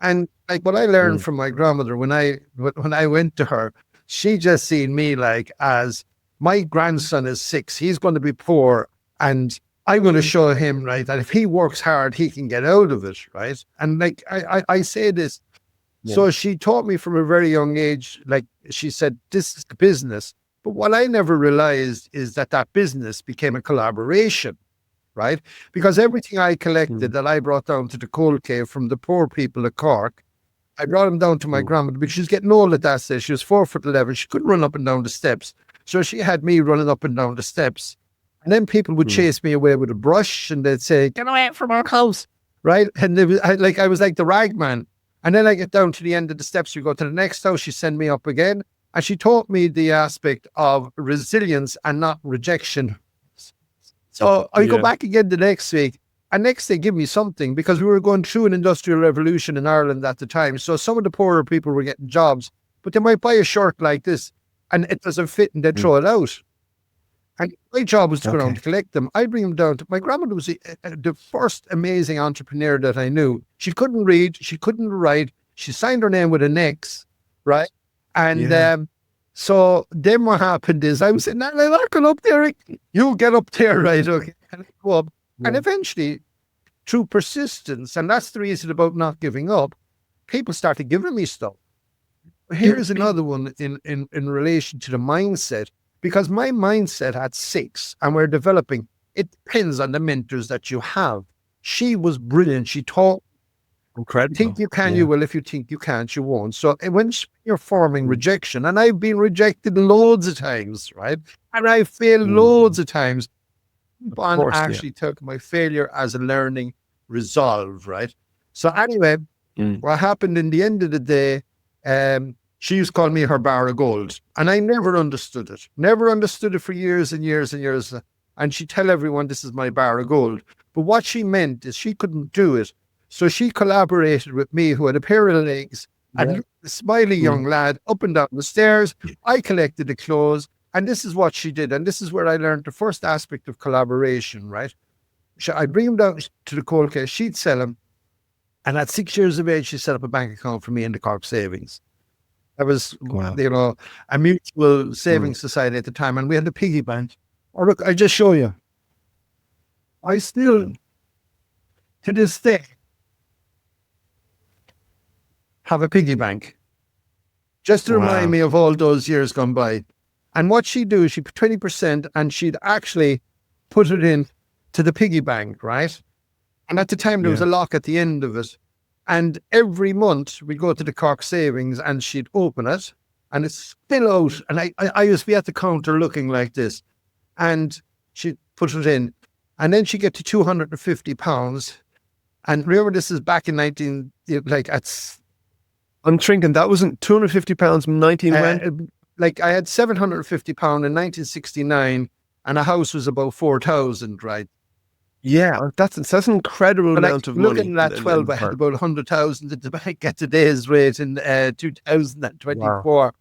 And like what I learned from my grandmother when I went to her, she just seen me like as my grandson is 6, he's going to be poor, and I'm going to show him, right, that if he works hard, he can get out of it, right? And like I say this, so she taught me from a very young age, like she said, this is the business. But what I never realized is that that business became a collaboration, right? Because everything I collected that I brought down to the coal cave from the poor people of Cork, I brought them down to my grandmother because she was getting old at that stage. She was 4'11". She couldn't run up and down the steps. So she had me running up and down the steps. And then people would chase me away with a brush and they'd say, get away from our house, right? And I was like the rag man. And then I get down to the end of the steps. We go to the next house. She sent me up again. And she taught me the aspect of resilience and not rejection. So I go back again the next week. And next they give me something, because we were going through an industrial revolution in Ireland at the time. So some of the poorer people were getting jobs, but they might buy a shirt like this and it doesn't fit and they throw it out. And my job was to go around to collect them. I bring them down to my grandmother was the first amazing entrepreneur that I knew. She couldn't read, she couldn't write. She signed her name with an X, right? And so then what happened is I was saying, I'm not going up there. You get up there, right? Okay. And I go up. And eventually, through persistence, and that's the reason about not giving up, people started giving me stuff. Here's another one in relation to the mindset, because my mindset at 6, and we're developing, it depends on the mentors that you have. She was brilliant. She taught, incredible. Think you can, you will. If you think you can't, you won't. So when you're forming rejection, and I've been rejected loads of times, right? And I failed loads of times. But actually took my failure as a learning resolve, right? So anyway, what happened in the end of the day, she used to call me her bar of gold. And I never understood it. Never understood it for years and years and years. And she'd tell everyone, this is my bar of gold. But what she meant is she couldn't do it. So she collaborated with me, who had a pair of legs, and a smiley young lad up and down the stairs. I collected the clothes. And this is what she did. And this is where I learned the first aspect of collaboration, right? I'd bring him down to the coal case. She'd sell him. And at 6 years of age, she set up a bank account for me in the Cork Savings. That was, a mutual savings society at the time. And we had a piggy bank. Oh, look, I just show you. I still, to this day, have a piggy bank. Just to remind me of all those years gone by. And what she'd do is she'd put 20% and she'd actually put it in to the piggy bank, right? And at the time, there was a lock at the end of it. And every month, we'd go to the Cork Savings and she'd open it and it's still out. And I used to be at the counter looking like this. And she'd put it in. And then she'd get to £250. And remember, this is back in I'm thinking that wasn't £250 from 19 when? Like I had £750 in 1969 and a house was about 4,000, right? Yeah, that's an incredible amount of money. Looking at 12, I had about 100,000 at the bank at today's rate in 2024. Wow.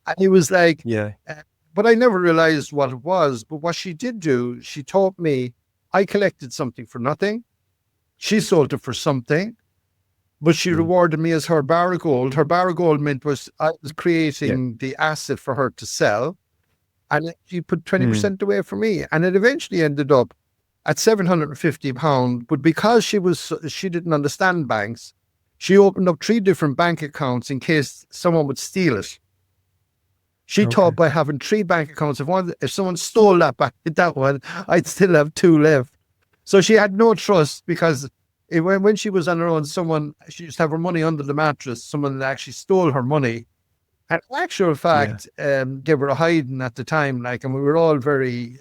And it was like, but I never realized what it was. But what she did do, she taught me, I collected something for nothing. She sold it for something. But she rewarded me as her bar of gold. Her bar of gold meant I was creating the asset for her to sell. And she put 20% away for me. And it eventually ended up at £750. But because she didn't understand banks, she opened up 3 different bank accounts in case someone would steal it. She thought by having 3 bank accounts, if someone stole that one, I'd still have 2 left. So she had no trust, because when she was on her own, she used to have her money under the mattress. Someone actually stole her money. And in actual fact, they were hiding at the time, and we were all very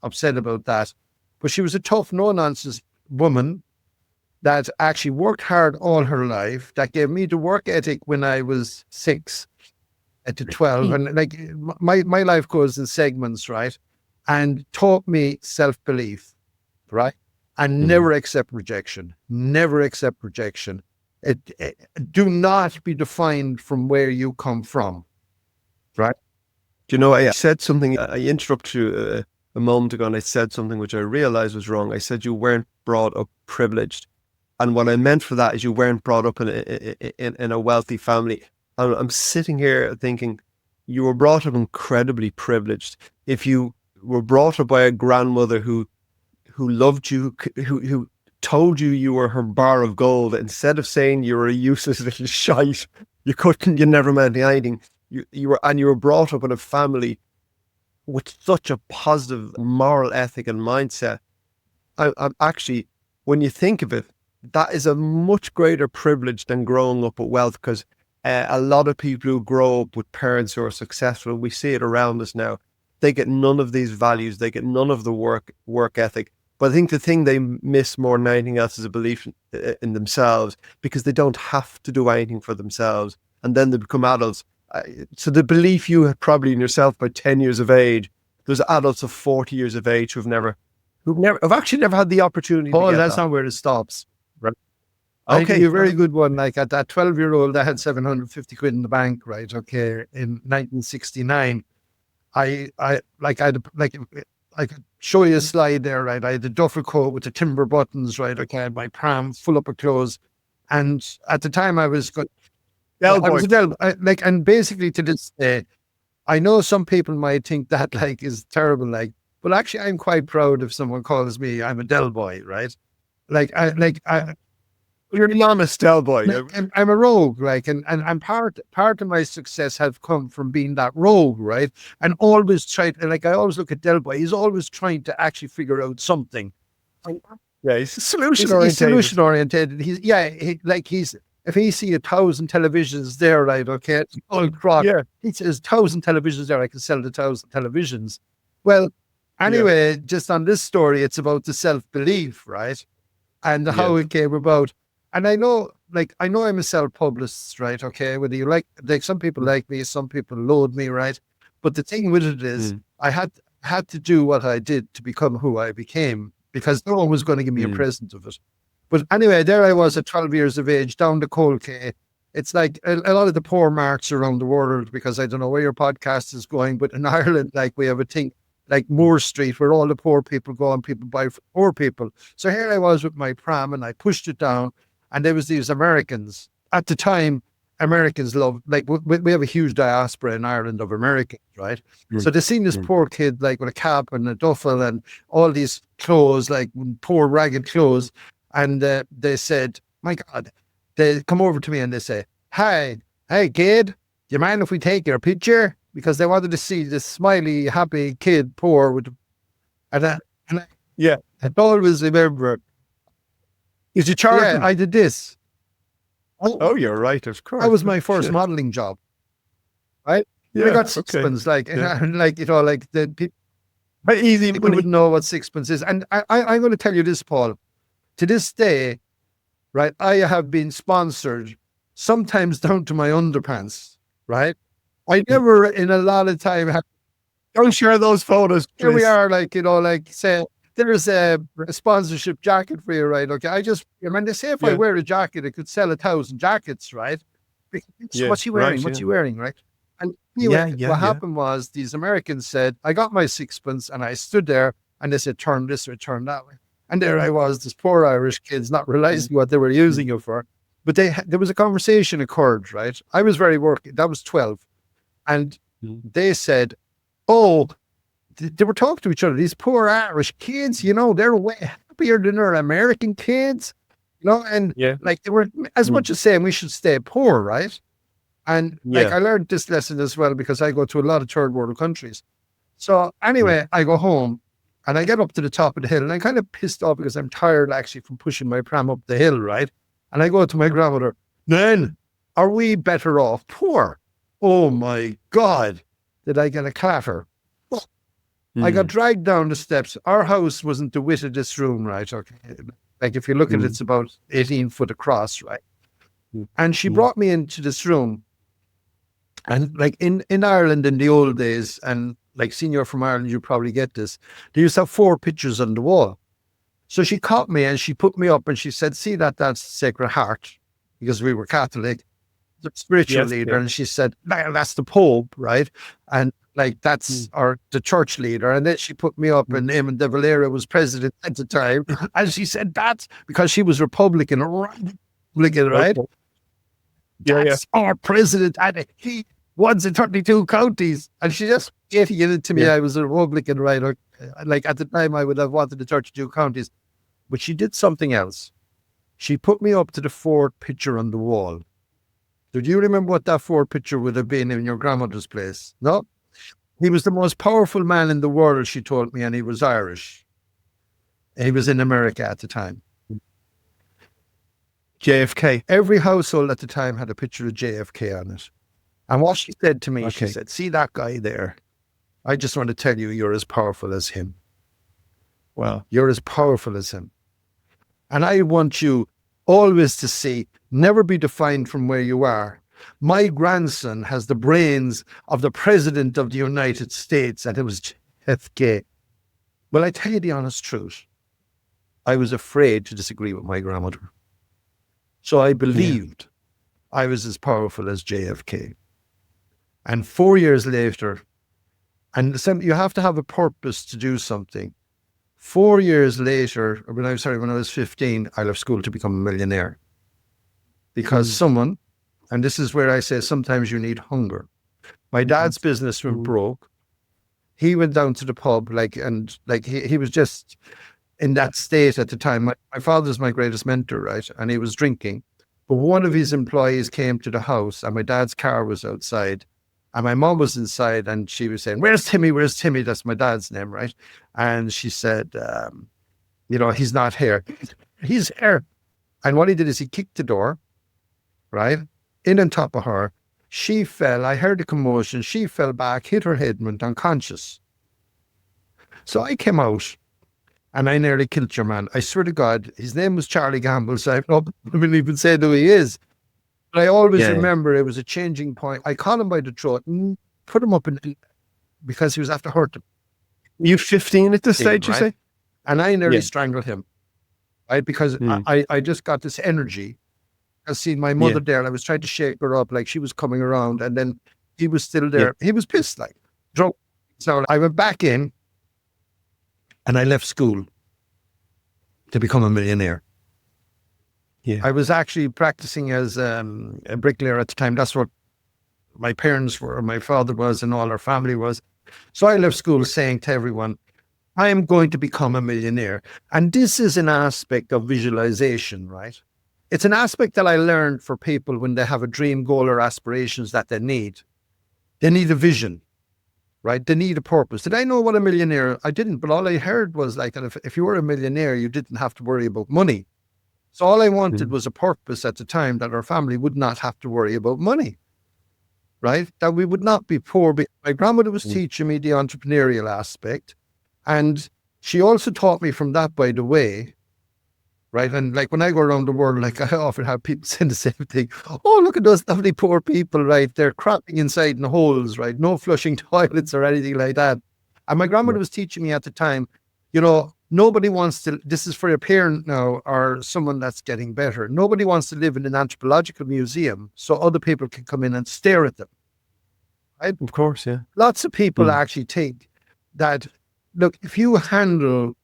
upset about that. But she was a tough, no-nonsense woman that actually worked hard all her life, that gave me the work ethic when I was 6 to 12. And my life goes in segments, right? And taught me self-belief, right? And never accept rejection. Never accept rejection. Do not be defined from where you come from, right? Do you know, I said something, I interrupted you a moment ago, and I said something which I realized was wrong. I said you weren't brought up privileged. And what I meant for that is you weren't brought up in a wealthy family. I'm sitting here thinking you were brought up incredibly privileged. If you were brought up by a grandmother who loved you, who told you were her bar of gold, instead of saying you were a useless little shite, you never meant anything. You were brought up in a family with such a positive moral ethic and mindset. I'm actually, when you think of it, that is a much greater privilege than growing up with wealth, because a lot of people who grow up with parents who are successful, we see it around us now, they get none of these values, they get none of the work ethic. But I think the thing they miss more than anything else is a belief in themselves, because they don't have to do anything for themselves. And then they become adults. So the belief you had probably in yourself by 10 years of age, there's adults of 40 years of age who've actually never had the opportunity to get that's that. not where it stops. Right. I Okay. give you a very good one. Like at that 12-year-old, I had 750 quid in the bank, right? Okay. In 1969, I could show you a slide there, right? I had the duffel coat with the timber buttons, right? Okay. I had my pram full up of clothes. And at the time I was good. I was a Del, and basically to this day, I know some people might think that like is terrible, like, but actually I'm quite proud if someone calls me, I'm a Del boy, right? You're an honest Del boy. I'm a rogue, like, and part of my success have come from being that rogue, right? And always try to, like, I always look at Del boy, he's always trying to actually figure out something. Yeah, he's solution oriented. He's solution oriented. If he see 1,000 televisions there, right? Okay, it's all crock. Yeah. He says 1,000 televisions there. I can sell the 1,000 televisions. Well, anyway, just on this story, it's about the self-belief, right? And how it came about. And I know I'm a self-publicist, right? Okay, whether you like some people like me, some people loathe me, right? But the thing with it is, I had to do what I did to become who I became, because no one was going to give me a present of it. But anyway, there I was at 12 years of age, down the Coal Quay. It's like a lot of the poor marks around the world, because I don't know where your podcast is going, but in Ireland, like, we have a thing like Moore Street, where all the poor people go and people buy for poor people. So here I was with my pram, and I pushed it down, and there was these Americans. At the time, Americans love, like, we have a huge diaspora in Ireland of Americans, right? So they seen this poor kid, like, with a cap and a duffel and all these clothes, like poor ragged clothes. And they said, my God, they come over to me and they say, hey, kid, do you mind if we take your picture? Because they wanted to see this smiley, happy kid, poor with, I always remember. Is you charging? Yeah, I did this. Oh, you're right, of course. That was my first modeling job, right? Yeah, I got sixpence, like the people. Very easy. People wouldn't know what sixpence is. And I'm going to tell you this, Paul. To this day, right, I have been sponsored, sometimes down to my underpants, right? I never in a lot of time have. Don't share those photos. Here we are, say, there's a sponsorship jacket for you, right? Okay, they say if I wear a jacket, it could sell 1,000 jackets, right? What's he wearing? What's he wearing, right? And anyway, what happened was these Americans said, I got my sixpence, and I stood there, and they said, turn this or turn that way. And there I was, this poor Irish kids, not realizing what they were using it for. But there was a conversation occurred, right? I was very working. That was 12. And they said, they were talking to each other. These poor Irish kids, they're way happier than our American kids, and like they were as much as saying we should stay poor, right? And like I learned this lesson as well, because I go to a lot of third world countries. So anyway, I go home. And I get up to the top of the hill, and I'm kind of pissed off because I'm tired actually from pushing my pram up the hill, right? And I go to my grandmother, Nan, are we better off poor? Oh my God, did I get a clatter? I got dragged down the steps. Our house wasn't the width of this room, right? Okay. Like if you look at it, it's about 18 foot across, right? And she brought me into this room. And like in Ireland in the old days, and like senior from Ireland, you probably get this. They used to have 4 pictures on the wall. So she caught me and she put me up and she said, see that's Sacred Heart, because we were Catholic, the spiritual leader. And she said, that's the Pope, right? And Like that's the church leader. And then she put me up and Eamon de Valera was president at the time. And she said, that's because she was Republican, right? Okay. That's our president. And he won in 32 counties. And she just getting it to me. Yeah. I was a Republican, right? Or, like at the time I would have wanted the 32 counties. But she did something else. She put me up to the Ford picture on the wall. Do you remember what that Ford picture would have been in your grandmother's place? No? He was the most powerful man in the world, she told me, and he was Irish. He was in America at the time. JFK. Every household at the time had a picture of JFK on it. And what she said to me, Okay. she said, see that guy there? I just want to tell you, you're as powerful as him. Wow. You're as powerful as him. And I want you always to see, never be defined from where you are. My grandson has the brains of the President of the United States, and it was JFK. Well, I tell you the honest truth. I was afraid to disagree with my grandmother. So I believed I was as powerful as JFK. And 4 years later, and you have to have a purpose to do something. 4 years later, when I was 15, I left school to become a millionaire. Because someone, and this is where I say sometimes you need hunger. My dad's business went broke. He went down to the pub, he was just in that state at the time. My father's my greatest mentor, right? And he was drinking. But one of his employees came to the house and my dad's car was outside. And my mom was inside and she was saying, where's Timmy? Where's Timmy? That's my dad's name, right? And she said, he's not here. He's here. And what he did is he kicked the door, right? In on top of her. She fell. I heard the commotion. She fell back, hit her head, and went unconscious. So I came out and I nearly killed your man. I swear to God, his name was Charlie Gamble, so I don't even say who he is. But I always remember it was a changing point. I caught him by the throat and put him up because he was after hurting. You 15 at this stage, right? You say? And I nearly strangled him, right? Because I just got this energy. I seen my mother there, and I was trying to shake her up like she was coming around, and then he was still there. He was pissed, like drunk. So I went back in, and I left school to become a millionaire. Yeah. I was actually practicing as a bricklayer at the time. That's what my parents were, my father was, and all our family was. So I left school saying to everyone, I am going to become a millionaire. And this is an aspect of visualization, right? It's an aspect that I learned for people when they have a dream, goal, or aspirations that they need. They need a vision, right? They need a purpose. Did I know what a millionaire? I didn't, but all I heard was like, if you were a millionaire, you didn't have to worry about money. So all I wanted was a purpose at the time that our family would not have to worry about money, right? That we would not be poor. My grandmother was teaching me the entrepreneurial aspect. And she also taught me from that, by the way, right? And like when I go around the world, like I often have people saying the same thing. Oh, look at those lovely poor people, right? They're crapping inside in holes, right? No flushing toilets or anything like that. And my grandmother was teaching me at the time, nobody wants to, this is for a parent now or someone that's getting better. Nobody wants to live in an anthropological museum so other people can come in and stare at them. Right? Of course, yeah. Lots of people actually think that, look, if you handle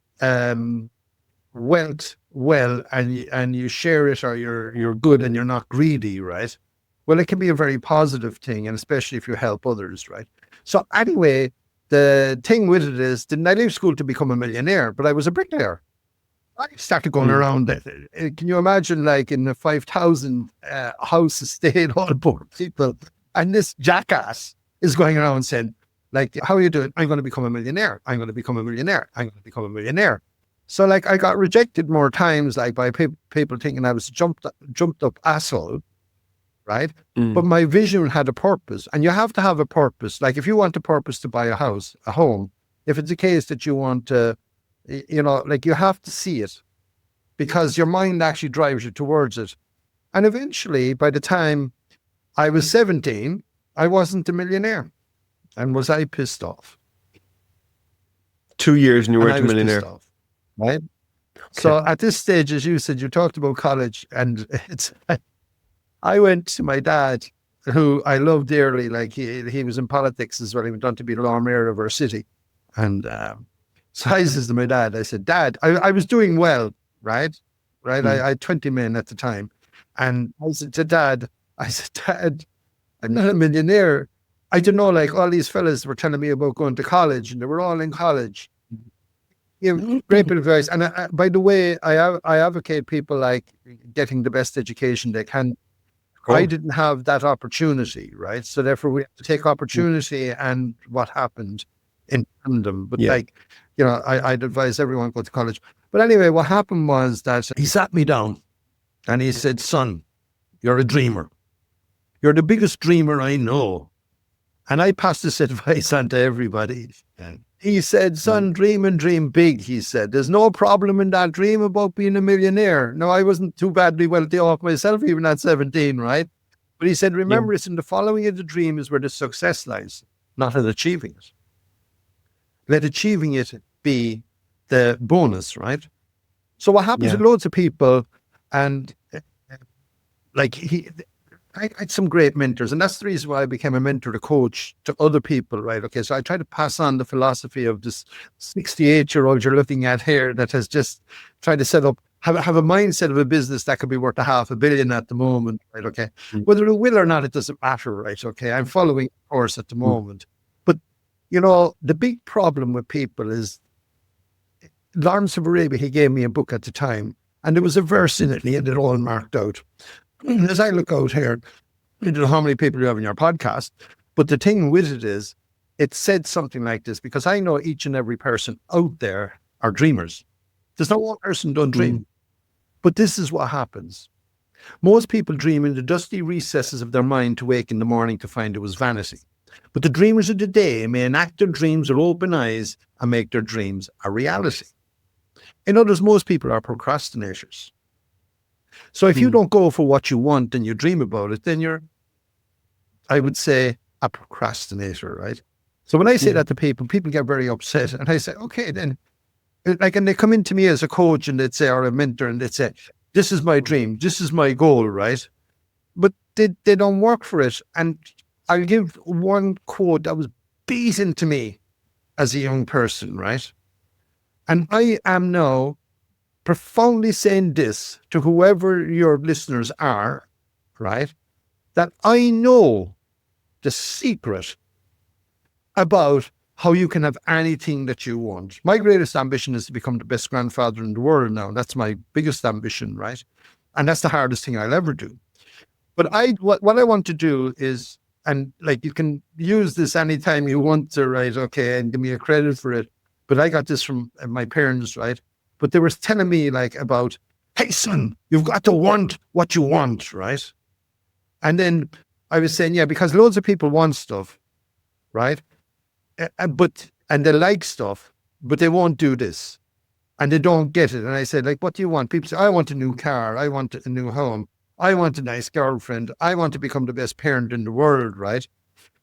wealth well and you share it or you're good and you're not greedy, right? Well, it can be a very positive thing, and especially if you help others, right? So anyway, the thing with it is, didn't I leave school to become a millionaire? But I was a bricklayer. I started going around it. Can you imagine, like in a 5,000 house estate, all poor people, and this jackass is going around saying, like, how are you doing? I'm going to become a millionaire. I'm going to become a millionaire. I'm going to become a millionaire. So like I got rejected more times, like by people thinking I was jumped up asshole, right? But my vision had a purpose, and you have to have a purpose. Like if you want a purpose to buy a home, if it's a case that you want to, like you have to see it because your mind actually drives you towards it. And eventually, by the time I was 17, I wasn't a millionaire. And was I pissed off? 2 years and you weren't a millionaire. Pissed off, right? Okay. So at this stage, as you said, you talked about college, and I went to my dad who I love dearly, like he was in politics as well. He went on to be the Lord Mayor of our city. And so I says to my dad, I said, Dad, I was doing well, right? Right. I had 20 men at the time. And I said to Dad, Dad, I'm not a millionaire. I don't know, like all these fellas were telling me about going to college and they were all in college. You know, great bit of advice. And by the way, I advocate people like getting the best education they can. Cool. I didn't have that opportunity, right? So therefore we have to take opportunity and what happened in tandem. But like, you know, I'd advise everyone to go to college. But anyway, what happened was that he sat me down and he said, son, you're a dreamer. You're the biggest dreamer I know. And I passed this advice on to everybody. He said, son, dream and dream big, he said. There's no problem in that dream about being a millionaire. No, I wasn't too badly wealthy off myself, even at 17, right? But he said, remember, it's in the following of the dream is where the success lies, not in achieving it. Let achieving it be the bonus, right? So what happens with loads of people, and like I had some great mentors, and that's the reason why I became a mentor, a coach to other people, right? Okay, so I try to pass on the philosophy of this 68-year-old you're looking at here that has just tried to set up, have a mindset of a business that could be worth $500 million at the moment, right? Okay, whether it will or not, it doesn't matter, right? Okay, I'm following a course at the moment. But, you know, the big problem with people is Lawrence of Arabia, he gave me a book at the time, and there was a verse in it, and he had it all marked out. As I look out here, I don't know how many people you have in your podcast, but the thing with it is, it said something like this, because I know each and every person out there are dreamers. There's not one person who don't dream. But this is what happens. Most people dream in the dusty recesses of their mind to wake in the morning to find it was vanity. But the dreamers of the day may enact their dreams with open eyes and make their dreams a reality. In others, most people are procrastinators. So if you don't go for what you want and you dream about it, then you're, I would say, a procrastinator, right? So when I say that to people, people get very upset. And I say, okay, then, like, and they come into me as a coach and they'd say, or a mentor, and they'd say, this is my dream, this is my goal, right? But they don't work for it. And I'll give one quote that was beaten to me as a young person, right? And I am now profoundly saying this to whoever your listeners are, right? That I know the secret about how you can have anything that you want. My greatest ambition is to become the best grandfather in the world now. That's my biggest ambition, right? And that's the hardest thing I'll ever do. But what I want to do is, and like you can use this anytime you want to, right? Okay, and give me a credit for it. But I got this from my parents, right? But they were telling me like about, hey son, you've got to want what you want, right? And then I was saying, yeah, because loads of people want stuff, right? And they like stuff, but they won't do this. And they don't get it. And I said, like, what do you want? People say, I want a new car. I want a new home. I want a nice girlfriend. I want to become the best parent in the world, right?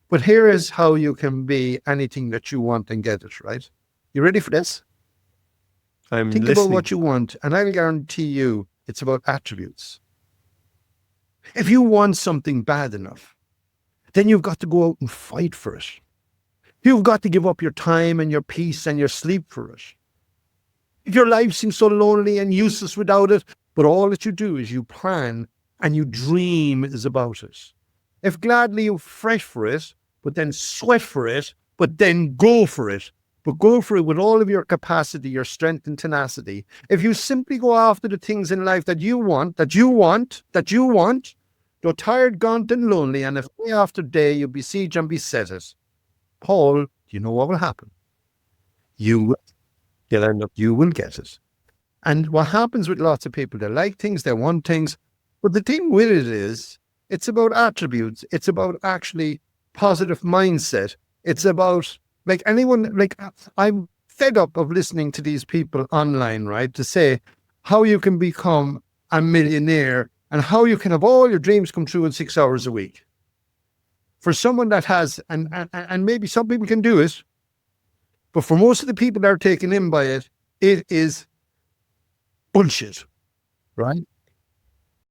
But here is how you can be anything that you want and get it, right? You ready for this? I'm Think listening. about what you want, and I'll guarantee you it's about attributes. If you want something bad enough, then you've got to go out and fight for it. You've got to give up your time and your peace and your sleep for it. If your life seems so lonely and useless without it, but all that you do is you plan and you dream is about it. If gladly you fret for it, but then sweat for it, but then go for it, but go for it with all of your capacity, your strength and tenacity. If you simply go after the things in life that you want, though tired, gaunt and lonely, and if day after day you besiege and beset it, Paul, you know what will happen? You'll end up, you will get it. And what happens with lots of people, they like things, they want things, but the thing with it is, it's about attributes. It's about actually positive mindset. It's about, like anyone, like I'm fed up of listening to these people online, right? To say how you can become a millionaire and how you can have all your dreams come true in 6 hours a week. For someone that has, and maybe some people can do it, but for most of the people that are taken in by it, it is bullshit, right?